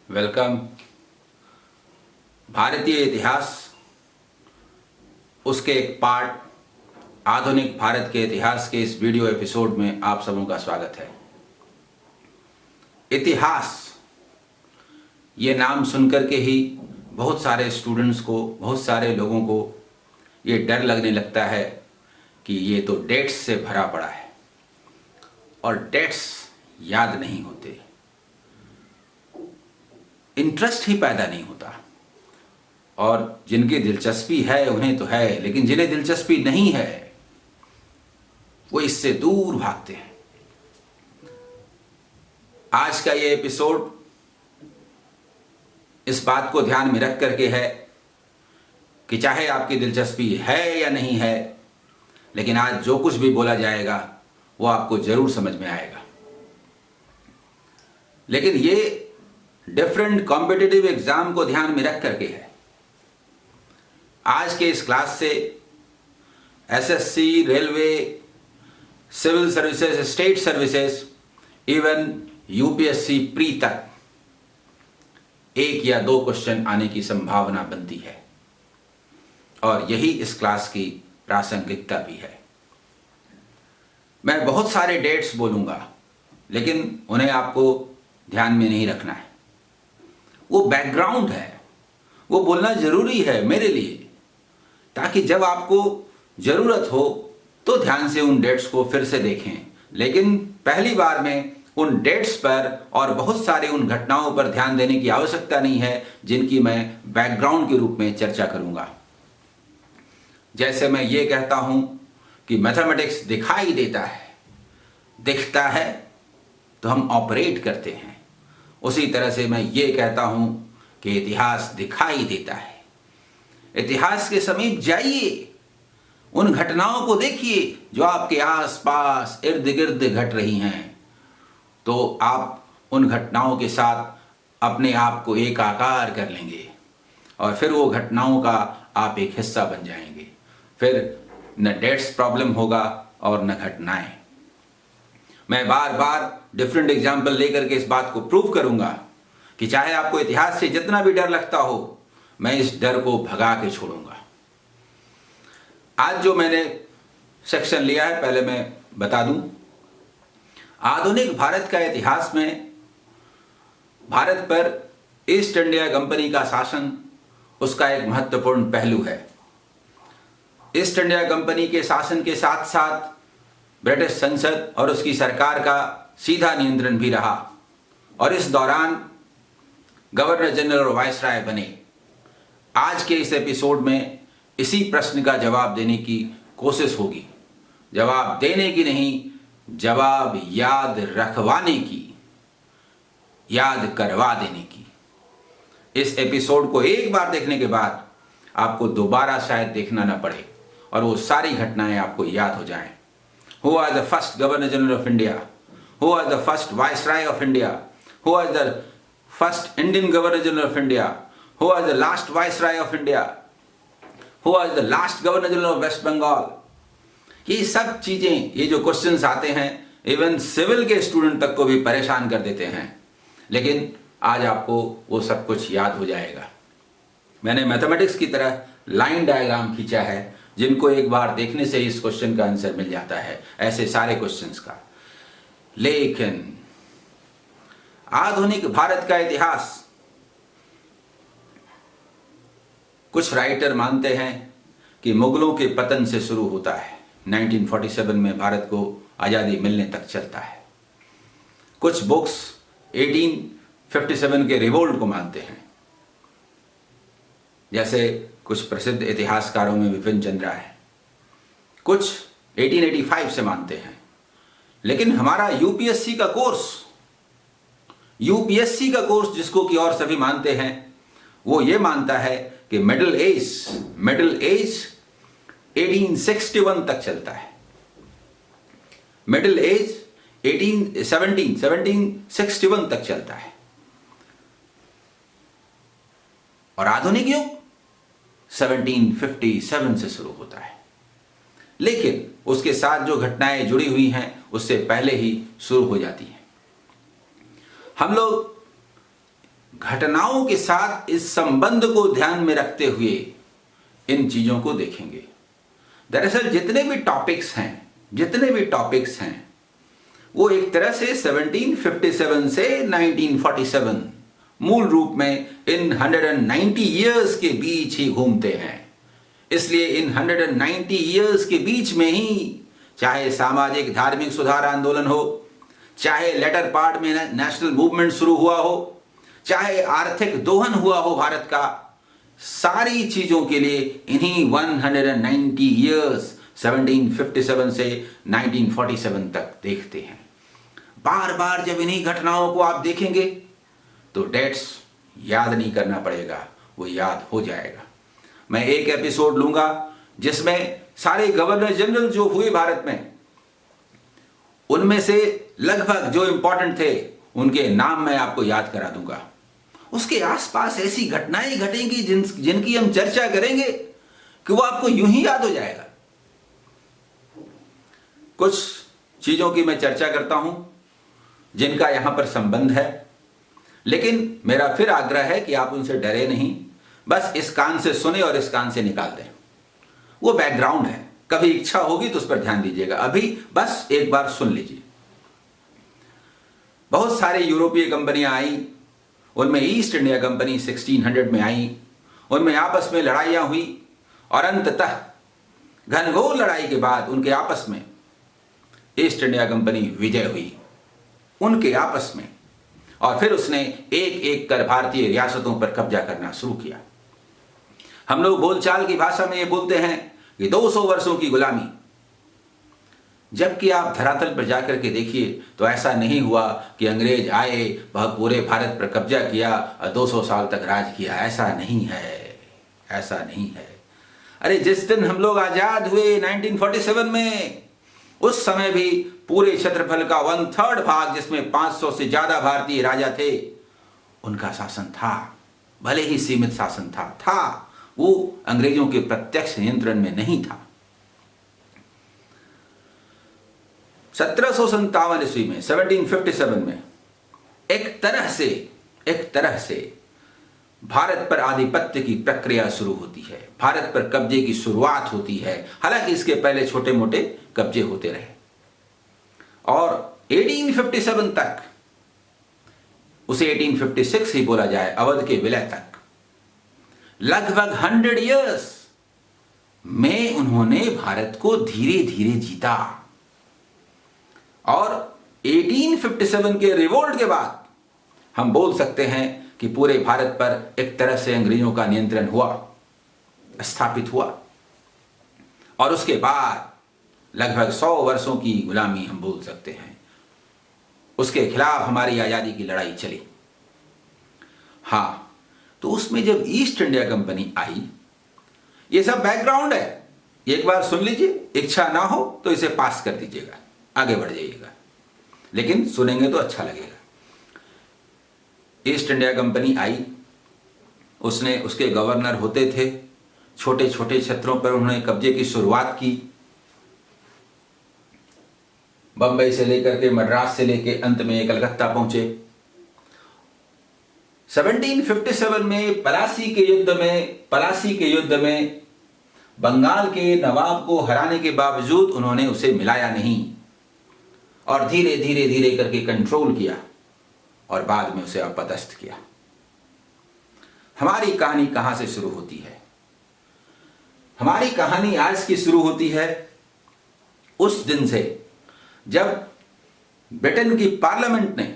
Welcome. भारतीय इतिहास, उसके एक पार्ट आधुनिक भारत के इतिहास के इस वीडियो एपिसोड में आप सबों का स्वागत है। इतिहास ये नाम सुनकर के ही बहुत सारे स्टूडेंट्स को, बहुत सारे लोगों को ये डर लगने लगता है कि ये तो डेट्स से भरा पड़ा है और डेट्स याद नहीं होते, इंटरेस्ट ही पैदा नहीं होता। और जिनकी दिलचस्पी है उन्हें तो है, लेकिन जिन्हें दिलचस्पी नहीं है वो इससे दूर भागते हैं। आज का ये एपिसोड इस बात को ध्यान में रख करके है कि चाहे आपकी दिलचस्पी है या नहीं है, लेकिन आज जो कुछ भी बोला जाएगा वो आपको जरूर समझ में आएगा। लेकिन ये डिफरेंट कॉम्पिटिटिव एग्जाम को ध्यान में रख करके है। आज के इस क्लास से SSC, railway, civil services, state services, even UPSC pre तक एक या दो क्वेश्चन आने की संभावना बनती है और यही इस क्लास की प्रासंगिकता भी है। मैं बहुत सारे डेट्स बोलूंगा, लेकिन उन्हें आपको ध्यान में नहीं रखना है। वो बैकग्राउंड है, वो बोलना जरूरी है मेरे लिए, ताकि जब आपको जरूरत हो तो ध्यान से उन डेट्स को फिर से देखें। लेकिन पहली बार में उन डेट्स पर और बहुत सारे उन घटनाओं पर ध्यान देने की आवश्यकता नहीं है जिनकी मैं बैकग्राउंड के रूप में चर्चा करूंगा। जैसे मैं ये कहता हूं कि मैथमेटिक्स दिखाई देता है, दिखता है तो हम ऑपरेट करते हैं, उसी तरह से मैं ये कहता हूं कि इतिहास दिखाई देता है। इतिहास के समीप जाइए, उन घटनाओं को देखिए जो आपके आसपास इर्द गिर्द घट रही हैं, तो आप उन घटनाओं के साथ अपने आप को एकाकार कर लेंगे और फिर वो घटनाओं का आप एक हिस्सा बन जाएंगे। फिर न डेट्स प्रॉब्लम होगा और न घटनाएं। मैं बार बार डिफरेंट एग्जाम्पल लेकर के इस बात को प्रूव करूंगा कि चाहे आपको इतिहास से जितना भी डर लगता हो, मैं इस डर को भगा के छोड़ूंगा। आज जो मैंने सेक्शन लिया है, पहले मैं बता दूं। आधुनिक भारत का इतिहास में भारत पर ईस्ट इंडिया कंपनी का शासन उसका एक महत्वपूर्ण पहलू है। ईस्ट इंडिया कंपनी के शासन के साथ साथ ब्रिटिश संसद और उसकी सरकार का सीधा नियंत्रण भी रहा और इस दौरान गवर्नर जनरल और वायसराय बने। आज के इस एपिसोड में इसी प्रश्न का जवाब देने की कोशिश होगी। जवाब देने की नहीं, जवाब याद रखवाने की, याद करवा देने की। इस एपिसोड को एक बार देखने के बाद आपको दोबारा शायद देखना ना पड़े और वो सारी घटनाएं आपको याद हो जाएं। Who was the first Governor General of India? Who was the first Viceroy of India? Who was the first Indian Governor General of India? Who was the last Viceroy of India? Who was the last Governor General of West Bengal? ये सब चीजें, ये जो questions आते हैं, even civil के student तक को भी परेशान कर देते हैं, लेकिन आज आपको वो सब कुछ याद हो जाएगा। मैंने मैथमेटिक्स की तरह लाइन डायग्राम खींचा है जिनको एक बार देखने से ही इस क्वेश्चन का आंसर मिल जाता है, ऐसे सारे क्वेश्चंस का। लेकिन आधुनिक भारत का इतिहास, कुछ राइटर मानते हैं कि मुगलों के पतन से शुरू होता है, 1947 में भारत को आजादी मिलने तक चलता है। कुछ बुक्स 1857 के रिवोल्ट को मानते हैं, जैसे कुछ प्रसिद्ध इतिहासकारों में विपिन चंद्रा है। कुछ 1885 से मानते हैं। लेकिन हमारा यूपीएससी का कोर्स जिसको कि और सभी मानते हैं, वो ये मानता है कि मिडिल एज 1861 तक चलता है। मिडिल एज 1761 तक चलता है और आधुनिक युग 1757 से शुरू होता है। लेकिन उसके साथ जो घटनाएं जुड़ी हुई हैं उससे पहले ही शुरू हो जाती हैं। हम लोग घटनाओं के साथ इस संबंध को ध्यान में रखते हुए इन चीजों को देखेंगे। दरअसल जितने भी टॉपिक्स हैं वो एक तरह से 1757 से 1947 मूल रूप में इन 190 इयर्स के बीच ही घूमते हैं। इसलिए इन 190 इयर्स के बीच में ही चाहे सामाजिक धार्मिक सुधार आंदोलन हो, चाहे लेटर पार्ट में नेशनल मूवमेंट शुरू हुआ हो, चाहे आर्थिक दोहन हुआ हो भारत का, सारी चीजों के लिए इन्हीं 190 इयर्स 1757 से 1947 तक देखते हैं। बार बार जब इन्हीं घटनाओं को आप देखेंगे तो डेट्स याद नहीं करना पड़ेगा, वो याद हो जाएगा। मैं एक एपिसोड लूंगा जिसमें सारे गवर्नर जनरल जो हुए भारत में, उनमें से लगभग जो इंपॉर्टेंट थे उनके नाम मैं आपको याद करा दूंगा। उसके आसपास ऐसी घटनाएं घटेंगी जिनकी हम चर्चा करेंगे कि वो आपको यूं ही याद हो जाएगा। कुछ चीजों की मैं चर्चा करता हूं जिनका यहां पर संबंध है, लेकिन मेरा फिर आग्रह है कि आप उनसे डरे नहीं, बस इस कान से सुने और इस कान से निकाल दें। वो बैकग्राउंड है, कभी इच्छा होगी तो उस पर ध्यान दीजिएगा, अभी बस एक बार सुन लीजिए। बहुत सारे यूरोपीय कंपनियां आई, उनमें ईस्ट इंडिया कंपनी 1600 में आई, उनमें आपस में लड़ाइयां हुई और अंततः घनघोर लड़ाई के बाद उनके आपस में ईस्ट इंडिया कंपनी विजय हुई उनके आपस में, और फिर उसने एक एक कर भारतीय रियासतों पर कब्जा करना शुरू किया। हम लोग बोलचाल की भाषा में ये बोलते हैं कि 200 वर्षों की गुलामी, जबकि आप धरातल पर जाकर के देखिए तो ऐसा नहीं हुआ कि अंग्रेज आए, वह पूरे भारत पर कब्जा किया और 200 साल तक राज किया। ऐसा नहीं है, ऐसा नहीं है। अरे जिस दिन हम लोग आजाद हुए 1947 में, उस समय भी पूरे क्षेत्रफल का 1/3 भाग, जिसमें 500 से ज्यादा भारतीय राजा थे, उनका शासन था। भले ही सीमित शासन था, वो अंग्रेजों के प्रत्यक्ष नियंत्रण में नहीं था। 1757 ईस्वी में 1757 में एक तरह से भारत पर आधिपत्य की प्रक्रिया शुरू होती है, भारत पर कब्जे की शुरुआत होती है। हालांकि इसके पहले छोटे मोटे कब्जे होते रहे और 1857 तक, उसे 1856 ही बोला जाए, अवध के विलय तक लगभग 100 इयर्स में उन्होंने भारत को धीरे धीरे जीता। और 1857 के रिवोल्ट के बाद हम बोल सकते हैं कि पूरे भारत पर एक तरह से अंग्रेजों का नियंत्रण हुआ, स्थापित हुआ, और उसके बाद लगभग 100 वर्षों की गुलामी हम बोल सकते हैं। उसके खिलाफ हमारी आजादी की लड़ाई चली। हाँ, तो उसमें जब ईस्ट इंडिया कंपनी आई, ये सब बैकग्राउंड है, एक बार सुन लीजिए, इच्छा ना हो तो इसे पास कर दीजिएगा, आगे बढ़ जाइएगा, लेकिन सुनेंगे तो अच्छा लगेगा। ईस्ट इंडिया कंपनी आई, उसने, उसके गवर्नर होते थे, छोटे छोटे क्षेत्रों पर उन्होंने कब्जे की शुरुआत की, बंबई से लेकर के, मद्रास से लेकर अंत में कलकत्ता पहुंचे। 1757 में पलासी के युद्ध में बंगाल के नवाब को हराने के बावजूद उन्होंने उसे मिलाया नहीं और धीरे धीरे धीरे करके कंट्रोल किया और बाद में उसे अपदस्थ किया। हमारी कहानी कहां से शुरू होती है? हमारी कहानी आज की शुरू होती है उस दिन से जब ब्रिटेन की पार्लियामेंट ने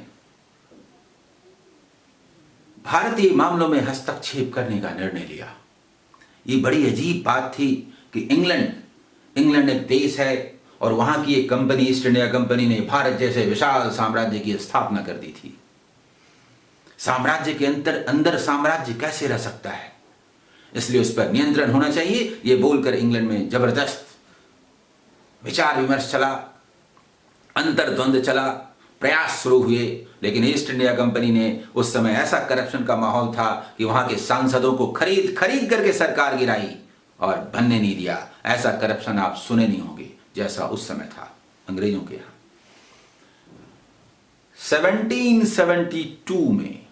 भारतीय मामलों में हस्तक्षेप करने का निर्णय लिया। ये बड़ी अजीब बात थी कि इंग्लैंड एक देश है और वहां की एक कंपनी, ईस्ट इंडिया कंपनी ने भारत जैसे विशाल साम्राज्य की स्थापना कर दी थी। साम्राज्य के अंदर साम्राज्य कैसे रह सकता है, इसलिए उस पर नियंत्रण होना चाहिए, ये बोलकर इंग्लैंड में जबरदस्त विचार विमर्श चला, अंतर्द्वंद चला, प्रयास शुरू हुए। लेकिन ईस्ट इंडिया कंपनी ने, उस समय ऐसा करप्शन का माहौल था कि वहां के सांसदों को खरीद करके सरकार गिराई और बनने नहीं दिया। ऐसा करप्शन आप सुने नहीं होंगे जैसा उस समय था अंग्रेजों के यहां। 1772 में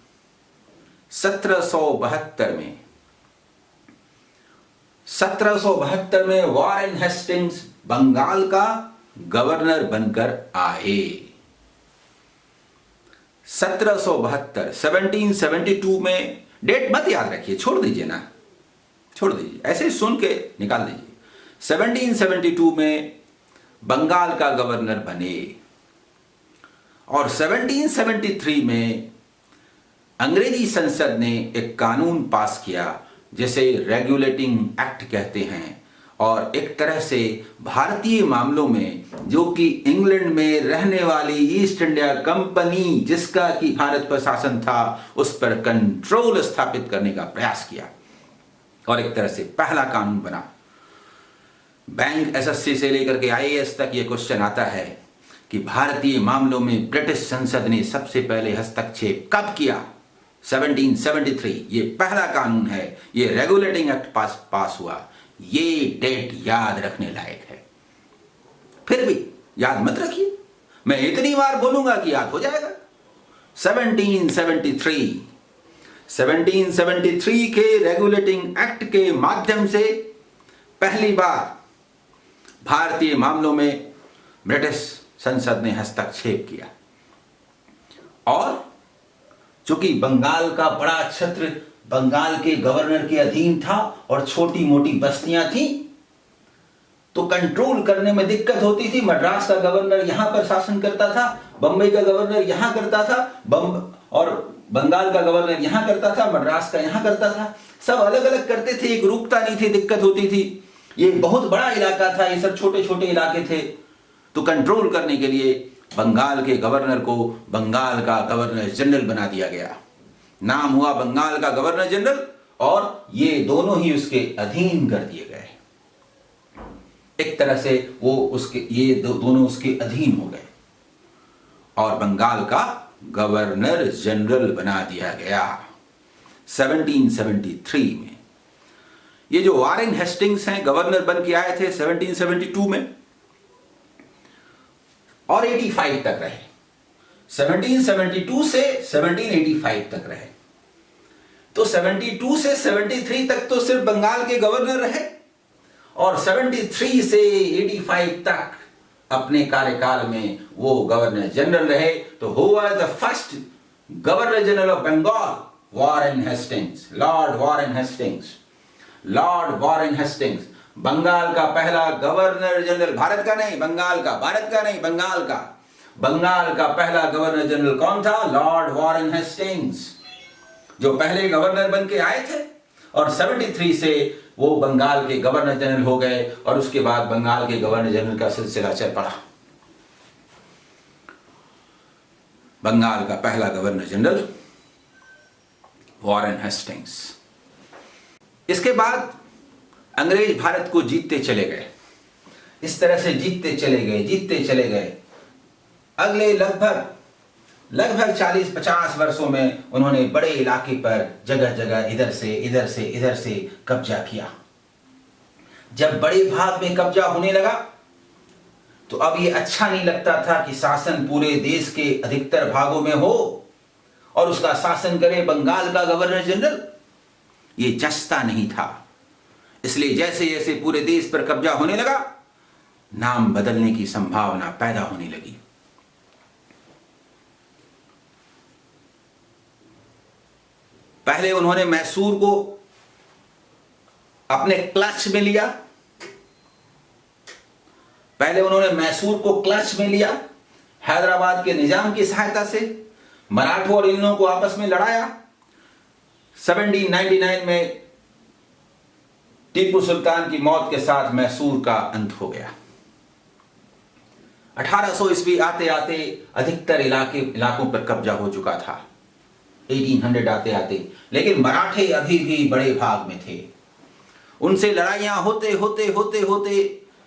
1772 में वॉरेन हेस्टिंग्स बंगाल का गवर्नर बनकर आए। 1772 में, डेट मत याद रखिए, छोड़ दीजिए ना, छोड़ दीजिए, ऐसे सुन के निकाल दीजिए। 1772 में बंगाल का गवर्नर बने और 1773 में अंग्रेजी संसद ने एक कानून पास किया जिसे रेगुलेटिंग एक्ट कहते हैं, और एक तरह से भारतीय मामलों में, जो कि इंग्लैंड में रहने वाली ईस्ट इंडिया कंपनी जिसका कि भारत पर शासन था, उस पर कंट्रोल स्थापित करने का प्रयास किया। और एक तरह से पहला कानून बना। बैंक एसएससी से लेकर के आईएएस तक ये क्वेश्चन आता है कि भारतीय मामलों में ब्रिटिश संसद ने सबसे पहले हस्तक्षेप कब किया? 1773, ये पहला कानून है, ये रेगुलेटिंग एक्ट पास हुआ। ये डेट याद रखने लायक है। फिर भी याद मत रखिए, मैं इतनी बार बोलूंगा कि याद हो जाएगा। 1773 के रेगुलेटिंग एक्ट के माध्यम से पहली बार भारतीय मामलों में ब्रिटिश संसद ने हस्तक्षेप किया। और चूंकि बंगाल का बड़ा क्षेत्र बंगाल के गवर्नर के अधीन था और छोटी मोटी बस्तियां थी, तो कंट्रोल करने में दिक्कत होती थी। मद्रास का गवर्नर यहां पर शासन करता था, बंबई का गवर्नर यहां करता था, और बंगाल का गवर्नर यहां करता था, मद्रास का यहां करता था। सब अलग अलग करते थे, एक रूपता नहीं थी, दिक्कत होती थी। ये बहुत बड़ा इलाका था, ये सब छोटे छोटे इलाके थे। तो कंट्रोल करने के लिए बंगाल के गवर्नर को बंगाल का गवर्नर जनरल बना दिया गया। नाम हुआ बंगाल का गवर्नर जनरल, और ये दोनों ही उसके अधीन कर दिए गए। एक तरह से वो उसके, ये दोनों उसके अधीन हो गए और बंगाल का गवर्नर जनरल बना दिया गया 1773 में। ये जो वॉरेन हेस्टिंग्स हैं, गवर्नर बन के आए थे 1772 में और 85 तक रहे। 1772 से 1785 तक रहे। तो 72 से 73 तक तो सिर्फ बंगाल के गवर्नर रहे, और 73 से 85 तक अपने कार्यकाल में वो गवर्नर जनरल रहे। तो who was the first governor general of Bengal? Warren Hastings, lord Warren Hastings. Lord Warren Hastings Bengal का पहला गवर्नर जनरल, भारत का नहीं, बंगाल का, भारत का नहीं, बंगाल का। बंगाल का पहला गवर्नर जनरल कौन था? लॉर्ड वॉरेन हेस्टिंग्स, जो पहले गवर्नर बन के आए थे, और 73 से वो बंगाल के गवर्नर जनरल हो गए, और उसके बाद बंगाल के गवर्नर जनरल का सिलसिला चल पड़ा। बंगाल का पहला गवर्नर जनरल वॉरेन हेस्टिंग्स। इसके बाद अंग्रेज भारत को जीतते चले गए। इस तरह से जीतते चले गए, जीतते चले गए। अगले लगभग 40-50 वर्षों में उन्होंने बड़े इलाके पर जगह जगह इधर से कब्जा किया। जब बड़े भाग में कब्जा होने लगा तो अब ये अच्छा नहीं लगता था कि शासन पूरे देश के अधिकतर भागों में हो और उसका शासन करे बंगाल का गवर्नर जनरल। ये जचता नहीं था। इसलिए जैसे जैसे पूरे देश पर कब्जा होने लगा, नाम बदलने की संभावना पैदा होने लगी। पहले उन्होंने मैसूर को अपने क्लच में लिया। पहले उन्होंने मैसूर को क्लच में लिया। हैदराबाद के निजाम की सहायता से मराठों और इन लोगों को आपस में लड़ाया। 1799 में टीपू सुल्तान की मौत के साथ मैसूर का अंत हो गया। 1800 ईस्वी आते आते अधिकतर इलाकों पर कब्जा हो चुका था, 1800 आते आते। लेकिन मराठे अभी भी बड़े भाग में थे। उनसे लड़ाइयां होते होते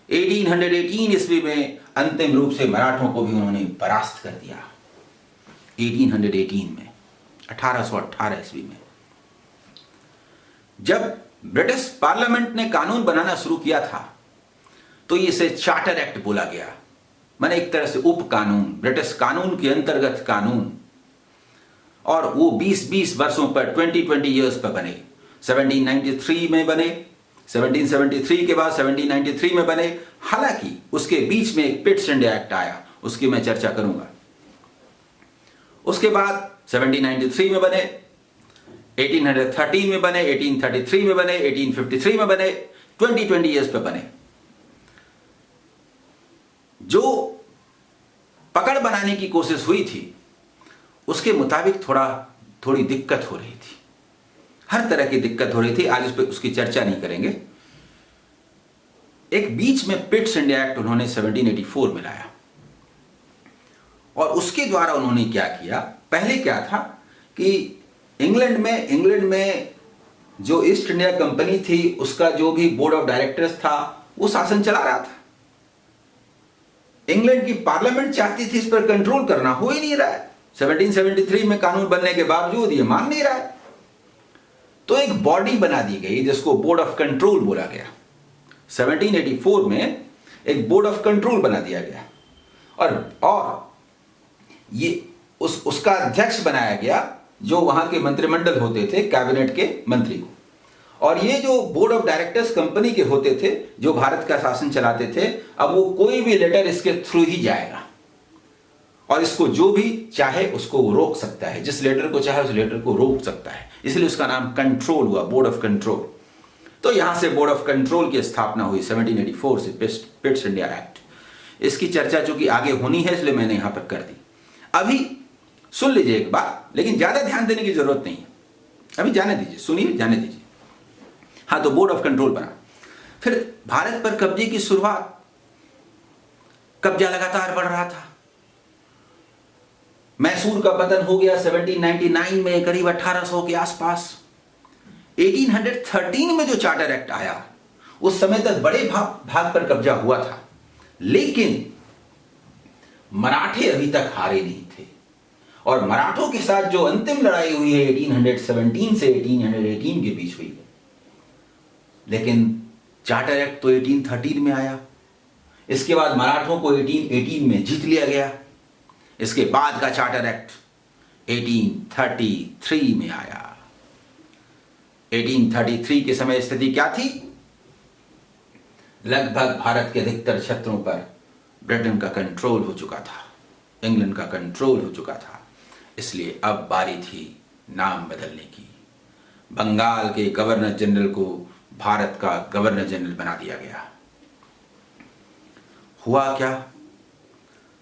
1818 ईस्वी में अंतिम रूप से मराठों को भी उन्होंने परास्त कर दिया। 1818 में, 1818 ईस्वी में जब ब्रिटिश पार्लियामेंट ने कानून बनाना शुरू किया था तो इसे चार्टर एक्ट बोला गया। माने एक तरह से उप कानून, ब्रिटिश कानून के अंतर्गत कानून। और वो 20-20 वर्षों पर 20-20 ईयर्स पर बने। 1793 में बने, 1773 के बाद 1793 में बने। हालांकि उसके बीच में एक पिट्स इंडिया एक्ट आया, उसकी मैं चर्चा करूंगा। उसके बाद 1793 में बने, 1813 में बने, 1833 में बने, 1853 में बने, 20-20 ईयर्स पे बने। जो पकड़ बनाने की कोशिश हुई थी उसके मुताबिक थोड़ी दिक्कत हो रही थी, हर तरह की दिक्कत हो रही थी। आज उस पर उसकी चर्चा नहीं करेंगे। एक बीच में पिट्स इंडिया एक्ट उन्होंने 1784 में लाया और उसके द्वारा उन्होंने क्या किया, पहले क्या था कि इंग्लैंड में जो ईस्ट इंडिया कंपनी थी उसका जो भी बोर्ड ऑफ डायरेक्टर्स था वो शासन चला रहा था। इंग्लैंड की पार्लियामेंट चाहती थी इस पर कंट्रोल करना, हो ही नहीं रहा है। 1773 में कानून बनने के बावजूद ये मान नहीं रहा है। तो एक बॉडी बना दी गई जिसको बोर्ड ऑफ कंट्रोल बोला गया। 1784 में एक बोर्ड ऑफ कंट्रोल बना दिया गया और ये उसका अध्यक्ष बनाया गया जो वहां के मंत्रिमंडल होते थे, कैबिनेट के मंत्री को। और ये जो बोर्ड ऑफ डायरेक्टर्स कंपनी के होते थे जो भारत का शासन चलाते थे, अब वो कोई भी लेटर इसके थ्रू ही जाएगा और इसको जो भी चाहे उसको वो रोक सकता है, जिस लेटर को चाहे उस लेटर को रोक सकता है। इसलिए उसका नाम कंट्रोल हुआ, बोर्ड ऑफ कंट्रोल। तो यहां से बोर्ड ऑफ कंट्रोल की स्थापना हुई 1784 से, पिट्स इंडिया एक्ट। इसकी चर्चा चूंकि आगे होनी है इसलिए मैंने यहां पर कर दी। अभी सुन लीजिए एक बात, लेकिन ज्यादा ध्यान देने की जरूरत नहीं है, अभी जाने दीजिए, सुनिए, जाने दीजिए। हाँ, तो बोर्ड ऑफ कंट्रोल बना। फिर भारत पर कब्जे की शुरुआत, कब्जा लगातार बढ़ रहा था। मैसूर का पतन हो गया 1799 में, करीब 1800 के आसपास। 1813 में जो चार्टर एक्ट आया उस समय तक बड़े भाग पर कब्जा हुआ था, लेकिन मराठे अभी तक हारे नहीं थे। और मराठों के साथ जो अंतिम लड़ाई हुई है 1817 से 1818 के बीच हुई है। लेकिन चार्टर एक्ट तो 1813 में आया, इसके बाद मराठों को 1818 में जीत लिया गया। इसके बाद का चार्टर एक्ट 1833 में आया। 1833 के समय स्थिति क्या थी? लगभग भारत के अधिकतर क्षेत्रों पर ब्रिटेन का कंट्रोल हो चुका था, इंग्लैंड का कंट्रोल हो चुका था। इसलिए अब बारी थी नाम बदलने की। बंगाल के गवर्नर जनरल को भारत का गवर्नर जनरल बना दिया गया। हुआ क्या?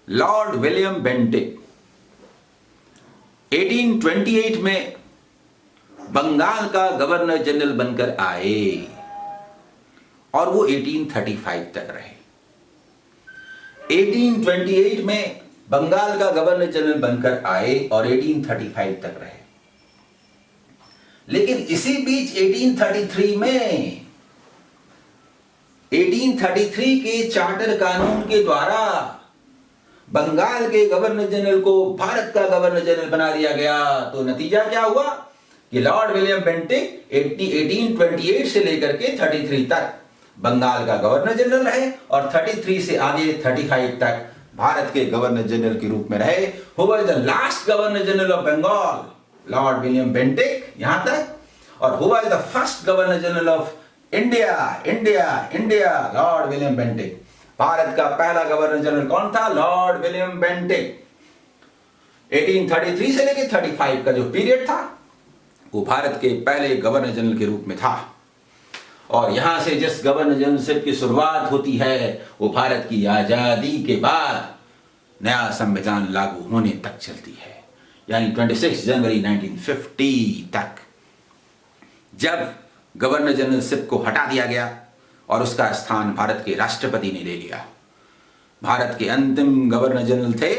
लॉर्ड विलियम बेंटिक 1828 में बंगाल का गवर्नर जनरल बनकर आए और वो 1835 तक रहे। 1828 में बंगाल का गवर्नर जनरल बनकर आए और 1835 तक रहे। लेकिन इसी बीच 1833 के चार्टर कानून के द्वारा बंगाल के गवर्नर जनरल को भारत का गवर्नर जनरल बना दिया गया। तो नतीजा क्या हुआ कि लॉर्ड विलियम बेंटिक 1828 से लेकर के 33 तक बंगाल का गवर्नर जनरल रहे और 33 से आगे 35 तक भारत के गवर्नर जनरल के रूप में रहे। Who was the last governor general of Bengal? Lord William Bentinck, यहां तक। और who was the first governor general of India? Lord William Bentinck. Bharat का पहला गवर्नर जनरल कौन था? Lord William Bentinck. 1833 से लेकर 35 का जो पीरियड था वो भारत के पहले गवर्नर जनरल के रूप में था। और यहां से जिस गवर्नर जनरलशिप की शुरुआत होती है वो भारत की आजादी के बाद नया संविधान लागू होने तक चलती है, यानी 26 जनवरी 1950 तक, जब गवर्नर जनरलशिप को हटा दिया गया और उसका स्थान भारत के राष्ट्रपति ने ले लिया। भारत के अंतिम गवर्नर जनरल थे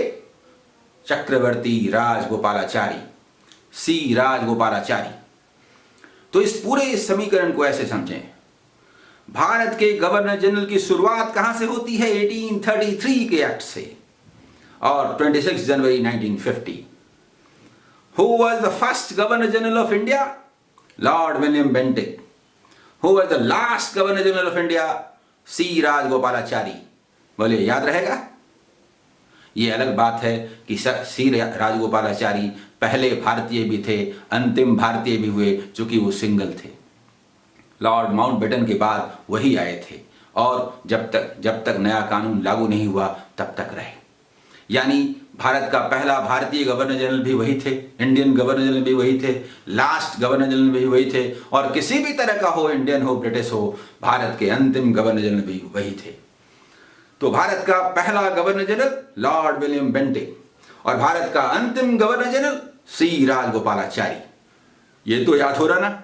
चक्रवर्ती राजगोपालाचारी, सी राजगोपालाचारी। तो इस पूरे समीकरण को ऐसे समझें, भारत के गवर्नर जनरल की शुरुआत कहां से होती है? 1833 के एक्ट से और 26 जनवरी 1950। Who was the first governor general of India? Lord William Bentinck. Who was the last governor general of India? C Rajagopalachari. बोले याद रहेगा? ये अलग बात है कि सी राजगोपालाचारी पहले भारतीय भी थे, अंतिम भारतीय भी हुए, चूंकि वो सिंगल थे। लॉर्ड माउंटबेटन के बाद वही आए थे और जब तक नया कानून लागू नहीं हुआ तब तक रहे। यानी भारत का पहला भारतीय गवर्नर जनरल भी वही थे, इंडियन गवर्नर जनरल भी वही थे, लास्ट गवर्नर जनरल भी वही थे, और किसी भी तरह का हो, इंडियन हो, ब्रिटिश हो, भारत के अंतिम गवर्नर जनरल भी वही थे। तो भारत का पहला governor general Lord William Bentinck और भारत का अंतिम गवर्नर जनरल सी राजगोपालाचारी। ये तो याद हो रहा ना?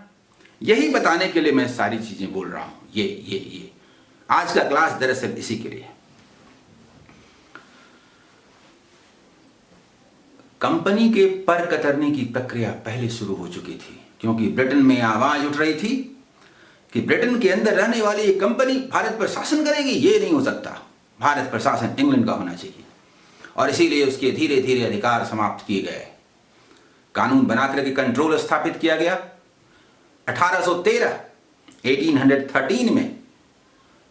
यही बताने के लिए मैं सारी चीजें बोल रहा हूं। ये आज का क्लास दरअसल इसी के लिए है। कंपनी के पर कतरने की प्रक्रिया पहले शुरू हो चुकी थी, क्योंकि ब्रिटेन में आवाज उठ रही थी कि ब्रिटेन के अंदर रहने वाली एक कंपनी भारत पर शासन करेगी। ये नहीं हो सकता, भारत पर शासन इंग्लैंड का होना चाहिए, और इसीलिए उसके धीरे धीरे अधिकार समाप्त किए गए। कानून बनाकर के कंट्रोल स्थापित किया गया। 1813 में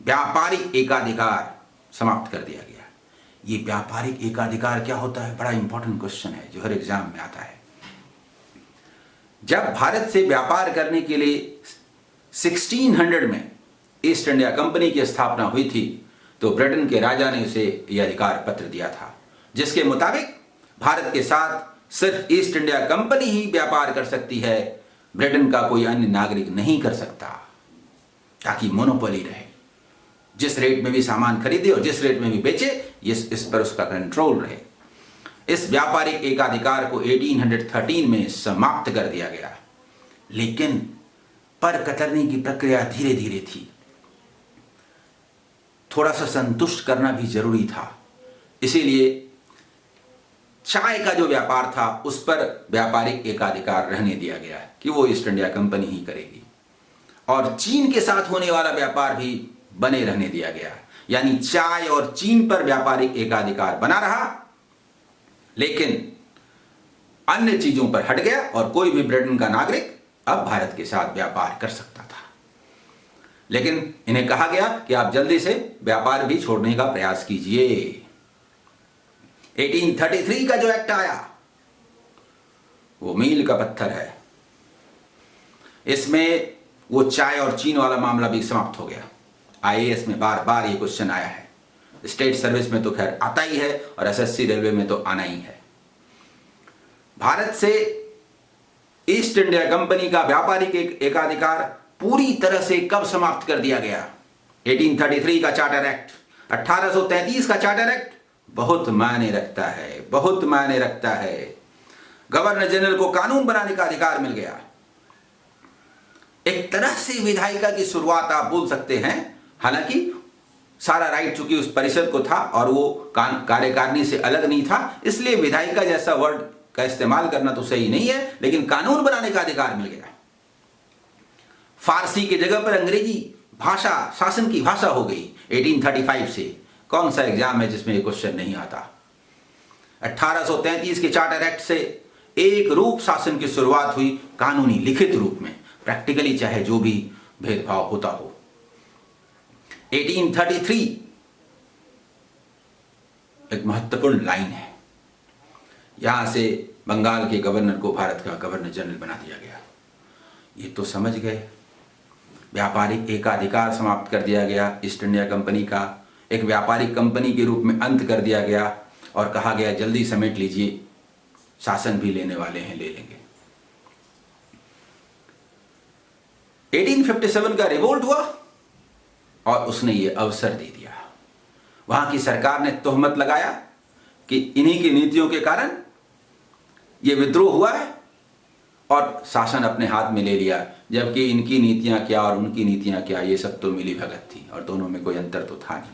व्यापारिक एकाधिकार समाप्त कर दिया गया। ये व्यापारिक एकाधिकार क्या होता है? बड़ा इंपॉर्टेंट क्वेश्चन है जो हर एग्जाम में आता है। जब भारत से व्यापार करने के लिए 1600 में ईस्ट इंडिया कंपनी की स्थापना हुई थी, तो ब्रिटेन के राजा ने उसे यह अधिकार पत्र दिया था, जिसके मुताबिक भारत के साथ सिर्फ ईस्ट इंडिया कंपनी ही व्यापार कर सकती है, ब्रिटेन का कोई अन्य नागरिक नहीं कर सकता, ताकि मोनोपोली रहे। जिस रेट में भी सामान खरीदे और जिस रेट में भी बेचे, इस पर उसका कंट्रोल रहे। इस व्यापारिक एकाधिकार को 1813 में समाप्त कर दिया गया। लेकिन पर कतरनी की प्रक्रिया धीरे धीरे थी, थोड़ा सा संतुष्ट करना भी जरूरी था। इसीलिए चाय का जो व्यापार था उस पर व्यापारिक एकाधिकार रहने दिया गया कि वो ईस्ट इंडिया कंपनी ही करेगी, और चीन के साथ होने वाला व्यापार भी बने रहने दिया गया। यानी चाय और चीन पर व्यापारिक एकाधिकार बना रहा, लेकिन अन्य चीजों पर हट गया और कोई भी ब्रिटेन का नागरिक अब भारत के साथ व्यापार कर सकता था। लेकिन इन्हें कहा गया कि आप जल्दी से व्यापार भी छोड़ने का प्रयास कीजिए। 1833 का जो एक्ट आया वो मील का पत्थर है। इसमें वो चाय और चीन वाला मामला भी समाप्त हो गया। आईएएस में बार बार ये क्वेश्चन आया है, स्टेट सर्विस में तो खैर आता ही है, और एसएससी रेलवे में तो आना ही है। भारत से ईस्ट इंडिया कंपनी का व्यापारिक एकाधिकार पूरी तरह से कब समाप्त कर दिया गया? 1833 का चार्टर एक्ट, 1833 का चार्टर एक्ट बहुत मायने रखता है, बहुत मायने रखता है। गवर्नर जनरल को कानून बनाने का अधिकार मिल गया। एक तरह से विधायिका की शुरुआत आप बोल सकते हैं, हालांकि सारा राइट चूंकि उस परिषद को था और वो कार्यकारिणी से अलग नहीं था, इसलिए विधायिका जैसा वर्ड का इस्तेमाल करना तो सही नहीं है, लेकिन कानून बनाने का अधिकार मिल गया। फारसी की जगह पर अंग्रेजी भाषा शासन की भाषा हो गई 1835 से। कौन सा एग्जाम है जिसमें ये क्वेश्चन नहीं आता? 1833 के चार्टर एक्ट से एक रूप शासन की शुरुआत हुई, कानूनी लिखित रूप में, प्रैक्टिकली चाहे जो भी भेदभाव होता हो। 1833 एक महत्वपूर्ण लाइन है। यहां से बंगाल के गवर्नर को भारत का गवर्नर जनरल बना दिया गया। ये तो समझ गए, व्यापारिक एकाधिकार समाप्त कर दिया गया, ईस्ट इंडिया कंपनी का एक व्यापारिक कंपनी के रूप में अंत कर दिया गया, और कहा गया जल्दी समेट लीजिए, शासन भी लेने वाले हैं, ले लेंगे। 1857 का रिवोल्ट हुआ और उसने ये अवसर दे दिया। वहां की सरकार ने तोहमत लगाया कि इन्हीं की नीतियों के कारण ये विद्रोह हुआ है, और शासन अपने हाथ में ले लिया, जबकि इनकी नीतियां क्या और उनकी नीतियां क्या, ये सब तो मिली भगत थी और दोनों में कोई अंतर तो था नहीं।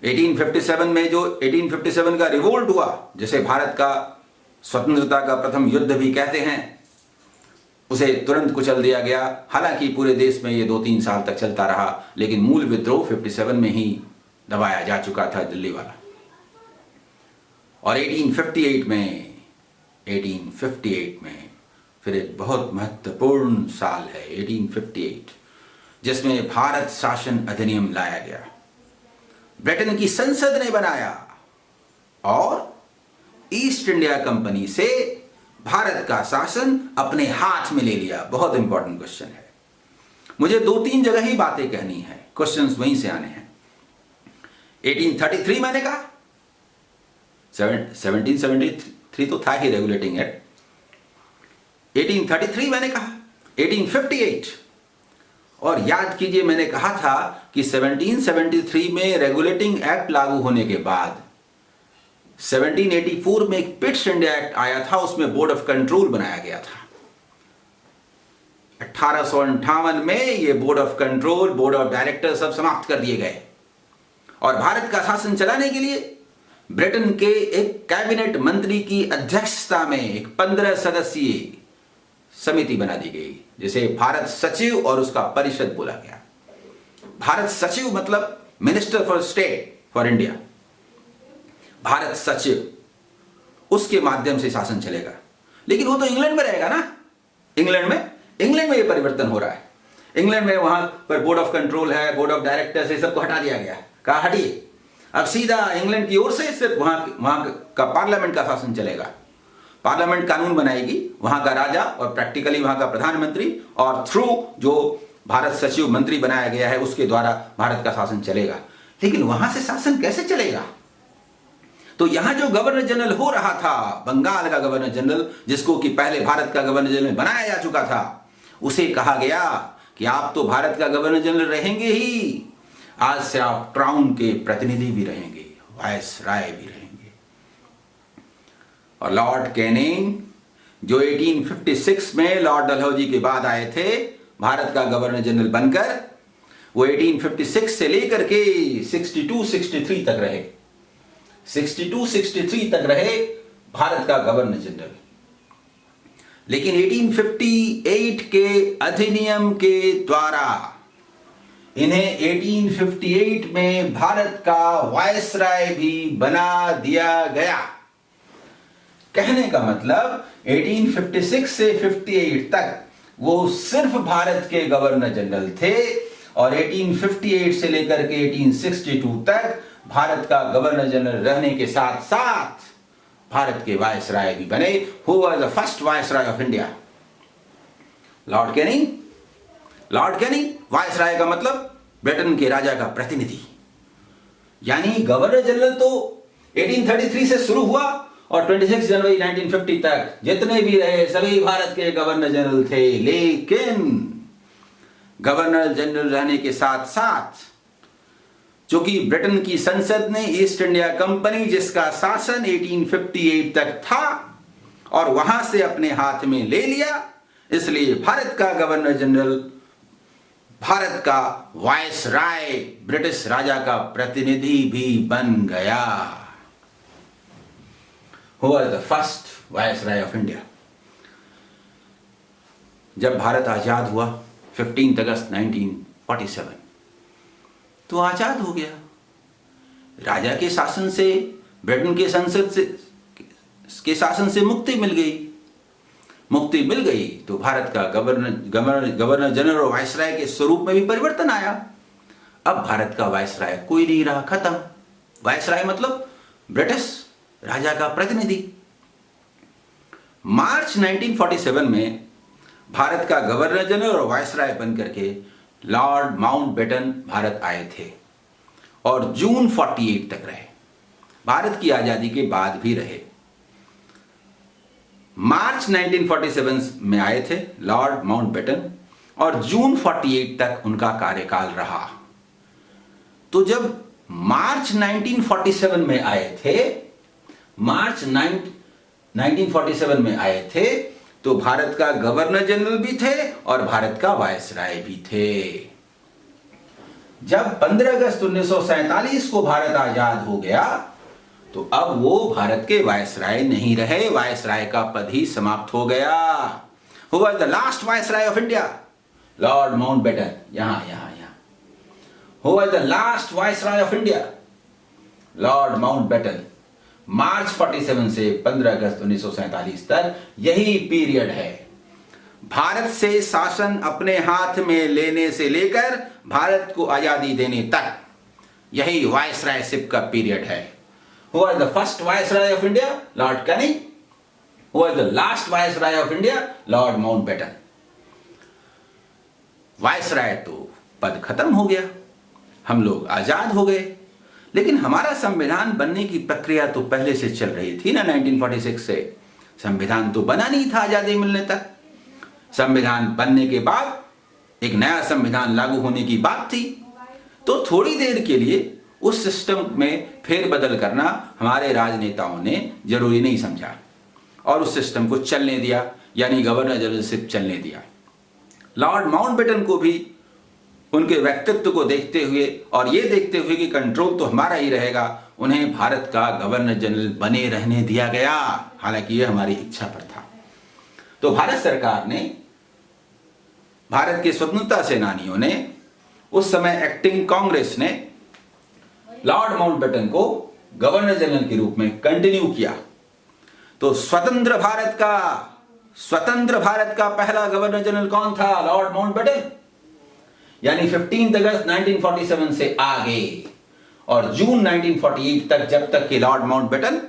1857 में जो 1857 का रिवोल्ट हुआ, जिसे भारत का स्वतंत्रता का प्रथम युद्ध भी कहते हैं, उसे तुरंत कुचल दिया गया। हालांकि पूरे देश में ये 2-3 साल तक चलता रहा, लेकिन मूल विद्रोह 57 में ही दबाया जा चुका था, दिल्ली वाला। और 1858 में फिर एक बहुत महत्वपूर्ण साल है 1858, जिसमें भारत शासन अधिनियम लाया गया। ब्रिटेन की संसद ने बनाया और ईस्ट इंडिया कंपनी से भारत का शासन अपने हाथ में ले लिया? बहुत इंपॉर्टेंट क्वेश्चन है। मुझे 2-3 जगह ही बातें कहनी है, क्वेश्चंस वहीं से आने हैं। 1833 मैंने कहा, 1773 तो था ही रेगुलेटिंग एक्ट। 1833 मैंने कहा, 1858, और याद कीजिए मैंने कहा था कि 1773 में रेगुलेटिंग एक्ट लागू होने के बाद 1784 में एक पिट्स इंडिया एक्ट आया था, उसमें बोर्ड ऑफ कंट्रोल बनाया गया था। 1858 में ये board of control, board of director सब समाप्त कर दिए गए और भारत का शासन चलाने के लिए ब्रिटेन के एक कैबिनेट मंत्री की अध्यक्षता में एक 15 सदस्यीय समिति बना दी गई, जिसे भारत सचिव और उसका परिषद बोला गया। भारत सचिव मतलब minister for state for India, Bharat सचिव, उसके माध्यम से शासन चलेगा। लेकिन वो तो इंग्लैंड में रहेगा ना। इंग्लैंड में ये परिवर्तन हो रहा है। इंग्लैंड में वहां पर बोर्ड ऑफ कंट्रोल है, बोर्ड ऑफ डायरेक्टर्स, ये सबको हटा दिया गया। कहा हटिए, अब सीधा इंग्लैंड की ओर से सिर्फ वहां का पार्लियामेंट का शासन चलेगा। पार्लियामेंट कानून बनाएगी, वहां का राजा और प्रैक्टिकली वहां का प्रधानमंत्री, और थ्रू जो भारत सचिव मंत्री बनाया गया है उसके द्वारा भारत का शासन चलेगा। लेकिन वहां से शासन कैसे चलेगा? तो यहां जो गवर्नर जनरल हो रहा था, बंगाल का गवर्नर जनरल, जिसको कि पहले भारत का गवर्नर जनरल बनाया जा चुका था, उसे कहा गया कि आप तो भारत का गवर्नर जनरल रहेंगे ही, आज से आप क्राउन के प्रतिनिधि भी रहेंगे, वायसराय भी रहेंगे। और लॉर्ड कैनिंग जो 1856 में लॉर्ड डलहौजी के बाद आए थे भारत का गवर्नर जनरल बनकर, वो 1856 से लेकर के 62-63 तक रहे, 62-63 तक रहे भारत का गवर्नर जनरल। लेकिन 1858 के अधिनियम के द्वारा इन्हें 1858 में भारत का वायसराय भी बना दिया गया। कहने का मतलब 1856 से 58 तक वो सिर्फ भारत के गवर्नर जनरल थे, और 1858 से लेकर के 1862 तक भारत का गवर्नर जनरल रहने के साथ साथ भारत के वायसराय भी बने। Who was the first viceroy of India? Lord Canning. Lord Canning, viceroy का मतलब ब्रिटेन के राजा का प्रतिनिधि। यानी गवर्नर जनरल तो 1833 से शुरू हुआ और 26 जनवरी 1950 तक जितने भी रहे सभी भारत के गवर्नर जनरल थे। लेकिन गवर्नर जनरल रहने के साथ साथ चूंकि ब्रिटेन की संसद ने ईस्ट इंडिया कंपनी, जिसका शासन 1858 तक था और वहां से अपने हाथ में ले लिया, इसलिए भारत का गवर्नर जनरल भारत का वायसराय, ब्रिटिश राजा का प्रतिनिधि भी बन गया। Who was the first viceroy of India? जब भारत आजाद हुआ 15 अगस्त 1947, तो आजाद हो गया। राजा के शासन से, ब्रिटेन के संसद से के शासन से मुक्ति मिल गई। मुक्ति मिल गई तो भारत का गवर्नर जनरल और वायसराय के स्वरूप में भी परिवर्तन आया। अब भारत का वायसराय कोई नहीं रहा, खत्म। वायसराय मतलब ब्रिटिश राजा का प्रतिनिधि। मार्च 1947 में भारत का गवर्नर जनरल और वायसराय बनकर के लॉर्ड माउंटबेटन भारत आए थे और जून 48 तक रहे। भारत की आजादी के बाद भी रहे। मार्च 1947 में आए थे लॉर्ड माउंटबेटन और जून 48 तक उनका कार्यकाल रहा। तो जब मार्च 1947 में आए थे, मार्च 1947 में आए थे, तो भारत का गवर्नर जनरल भी थे और भारत का वायसराय भी थे। जब 15 अगस्त 1947 को भारत आजाद हो गया तो अब वो भारत के वायसराय नहीं रहे, वायसराय का पद ही समाप्त हो गया। Who was the last viceroy of India? Lord Mountbatten. यहां Who was the last viceroy of India? Lord Mountbatten. March 47 से 15 अगस्त 1947 तक यही पीरियड है। भारत से शासन अपने हाथ में लेने से लेकर भारत को आजादी देने तक यही वायसरायशिप का पीरियड है। Who was the first Viceroy of India? Lord Canning. Who was the last Viceroy of India? Lord Mountbatten. Viceroy तो पद खत्म हो गया, हम लोग आजाद हो गए, लेकिन हमारा संविधान बनने की प्रक्रिया तो पहले से चल रही थी ना। 1946 से संविधान तो बना नहीं था आजादी मिलने तक। संविधान बनने के बाद एक नया संविधान लागू होने की बात थी, तो थोड़ी देर के लिए उस सिस्टम में फेरबदल करना हमारे राजनेताओं ने जरूरी नहीं समझा और उस सिस्टम को चलने दिया, यानी गवर्नर जनरलशिप चलने दिया। लॉर्ड माउंटबेटन को भी उनके व्यक्तित्व को देखते हुए और ये देखते हुए कि कंट्रोल तो हमारा ही रहेगा, उन्हें भारत का गवर्नर जनरल बने रहने दिया गया, हालांकि ये हमारी इच्छा पर था। तो भारत सरकार ने, भारत के स्वतंत्रता सेनानियों ने, उस समय एक्टिंग कांग्रेस ने लॉर्ड माउंटबेटन को गवर्नर जनरल के रूप में कंटिन्यू किया। तो स्वतंत्र भारत का पहला गवर्नर जनरल कौन था? लॉर्ड माउंटबेटन, यानी 15 अगस्त 1947 से आगे और जून 1948 तक, जब तक कि लॉर्ड माउंटबेटन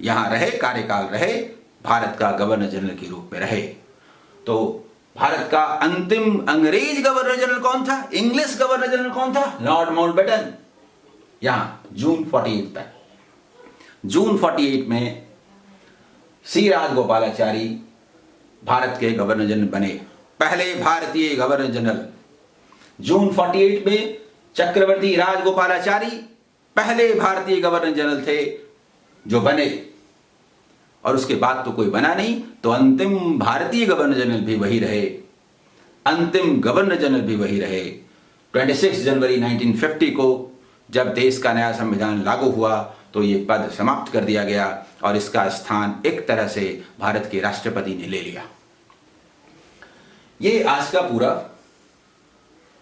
यहां रहे, कार्यकाल रहे, भारत का गवर्नर जनरल के रूप में रहे। तो भारत का अंतिम अंग्रेज गवर्नर जनरल कौन था? इंग्लिश गवर्नर जनरल कौन था? Lord Mountbatten. यहां जून 48 तक, जून 48 में सी राजगोपालाचारी भारत के गवर्नर जनरल बने, पहले भारतीय गवर्नर जनरल। जून 48 में चक्रवर्ती राजगोपालाचारी पहले भारतीय गवर्नर जनरल थे जो बने, और उसके बाद तो कोई बना नहीं। तो अंतिम भारतीय गवर्नर जनरल भी वही रहे, अंतिम गवर्नर जनरल भी वही रहे। 26 जनवरी 1950 को जब देश का नया संविधान लागू हुआ तो ये पद समाप्त कर दिया गया और इसका स्थान एक तरह से भारत के राष्ट्रपति ने ले लिया। ये आज का पूरा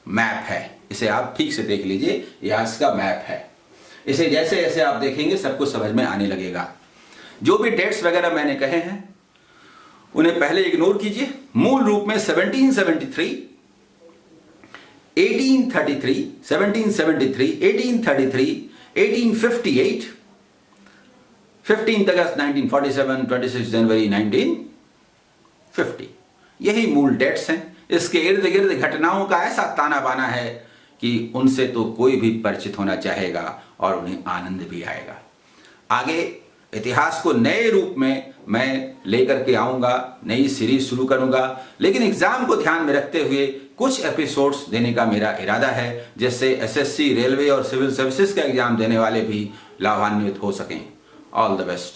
मैप है, इसे आप ठीक से देख लीजिए, ये आज का मैप है। इसे जैसे जैसे आप देखेंगे सब कुछ समझ में आने लगेगा। जो भी डेट्स वगैरह मैंने कहे हैं उन्हें पहले इग्नोर कीजिए। मूल रूप में 1773, 1833, 1773, 1833, 1858, 15 अगस्त 1947, 26 जनवरी 1950, यही मूल डेट्स हैं। इसके इर्द गिर्द घटनाओं का ऐसा ताना बाना है कि उनसे तो कोई भी परिचित होना चाहेगा और उन्हें आनंद भी आएगा। आगे इतिहास को नए रूप में मैं लेकर के आऊंगा, नई सीरीज शुरू करूंगा, लेकिन एग्जाम को ध्यान में रखते हुए कुछ एपिसोड्स देने का मेरा इरादा है, जिससे एसएससी, रेलवे और सिविल सर्विसेज का एग्जाम देने वाले भी लाभान्वित हो सकें। All the best.